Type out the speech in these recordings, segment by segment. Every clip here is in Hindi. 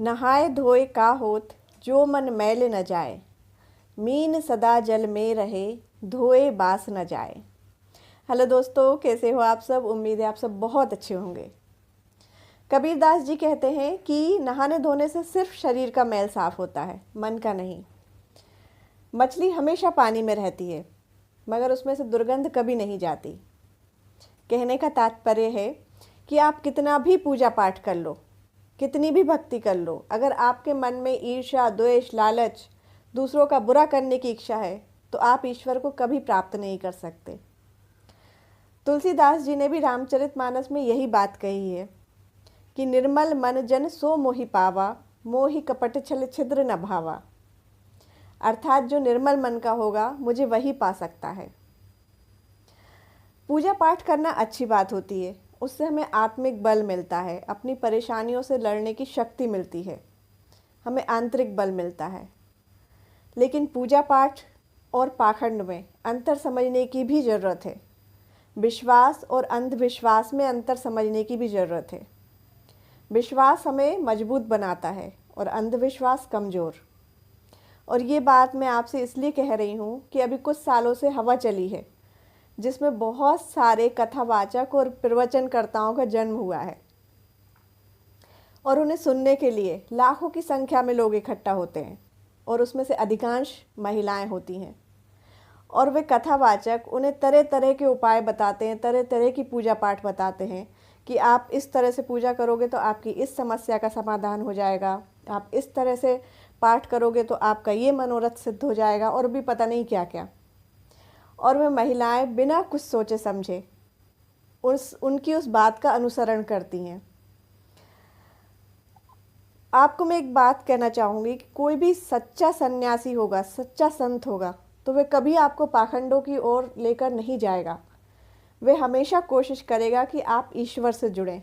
नहाए धोए का होत जो मन मैल न जाए, मीन सदा जल में रहे धोए बास न जाए। हेलो दोस्तों, कैसे हो आप सब। उम्मीद है आप सब बहुत अच्छे होंगे। कबीरदास जी कहते हैं कि नहाने धोने से सिर्फ शरीर का मैल साफ होता है, मन का नहीं। मछली हमेशा पानी में रहती है मगर उसमें से दुर्गंध कभी नहीं जाती। कहने का तात्पर्य है कि आप कितना भी पूजा पाठ कर लो, कितनी भी भक्ति कर लो, अगर आपके मन में ईर्ष्या, द्वेष, लालच, दूसरों का बुरा करने की इच्छा है तो आप ईश्वर को कभी प्राप्त नहीं कर सकते। तुलसीदास जी ने भी रामचरितमानस में यही बात कही है कि निर्मल मन जन सो मोहि पावा, मोहि कपट छल छिद्र न भावा। अर्थात जो निर्मल मन का होगा मुझे वही पा सकता है। पूजा पाठ करना अच्छी बात होती है, उससे हमें आत्मिक बल मिलता है, अपनी परेशानियों से लड़ने की शक्ति मिलती है, हमें आंतरिक बल मिलता है। लेकिन पूजा पाठ और पाखंड में अंतर समझने की भी ज़रूरत है। विश्वास और अंधविश्वास में अंतर समझने की भी ज़रूरत है। विश्वास हमें मजबूत बनाता है और अंधविश्वास कमज़ोर। और ये बात मैं आपसे इसलिए कह रही हूँ कि अभी कुछ सालों से हवा चली है जिसमें बहुत सारे कथावाचक और प्रवचनकर्ताओं का जन्म हुआ है और उन्हें सुनने के लिए लाखों की संख्या में लोग इकट्ठा होते हैं और उसमें से अधिकांश महिलाएं होती हैं। और वे कथावाचक उन्हें तरह तरह के उपाय बताते हैं, तरह तरह की पूजा पाठ बताते हैं कि आप इस तरह से पूजा करोगे तो आपकी इस समस्या का समाधान हो जाएगा, आप इस तरह से पाठ करोगे तो आपका ये मनोरथ सिद्ध हो जाएगा, और भी पता नहीं क्या क्या। और वे महिलाएं बिना कुछ सोचे समझे उनकी उस बात का अनुसरण करती हैं। आपको मैं एक बात कहना चाहूँगी कि कोई भी सच्चा सन्यासी होगा, सच्चा संत होगा, तो वे कभी आपको पाखंडों की ओर लेकर नहीं जाएगा। वे हमेशा कोशिश करेगा कि आप ईश्वर से जुड़ें।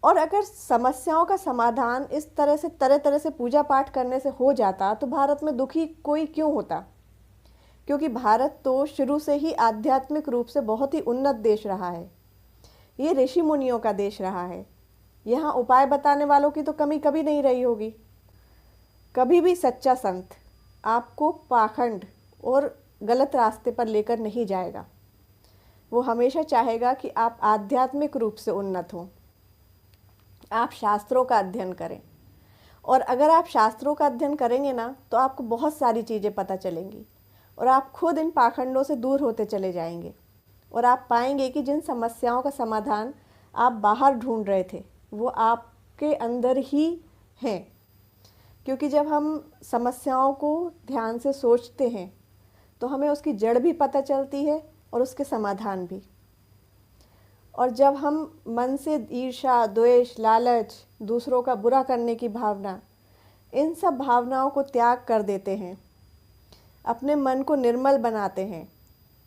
और अगर समस्याओं का समाधान इस तरह से पूजा पाठ करने से हो जाता तो भारत में दुखी कोई क्यों होता। क्योंकि भारत तो शुरू से ही आध्यात्मिक रूप से बहुत ही उन्नत देश रहा है। ये ऋषि मुनियों का देश रहा है। यहाँ उपाय बताने वालों की तो कमी कभी नहीं रही होगी। कभी भी सच्चा संत आपको पाखंड और गलत रास्ते पर लेकर नहीं जाएगा। वो हमेशा चाहेगा कि आप आध्यात्मिक रूप से उन्नत हों, आप शास्त्रों का अध्ययन करें। और अगर आप शास्त्रों का अध्ययन करेंगे ना तो आपको बहुत सारी चीज़ें पता चलेंगी और आप खुद इन पाखंडों से दूर होते चले जाएंगे। और आप पाएंगे कि जिन समस्याओं का समाधान आप बाहर ढूंढ रहे थे वो आपके अंदर ही हैं। क्योंकि जब हम समस्याओं को ध्यान से सोचते हैं तो हमें उसकी जड़ भी पता चलती है और उसके समाधान भी। और जब हम मन से ईर्ष्या, द्वेष, लालच, दूसरों का बुरा करने की भावना, इन सब भावनाओं को त्याग कर देते हैं, अपने मन को निर्मल बनाते हैं,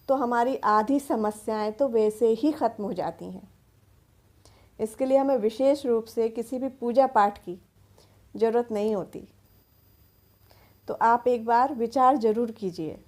तो हमारी आधी समस्याएं तो वैसे ही ख़त्म हो जाती हैं। इसके लिए हमें विशेष रूप से किसी भी पूजा पाठ की ज़रूरत नहीं होती। तो आप एक बार विचार ज़रूर कीजिए।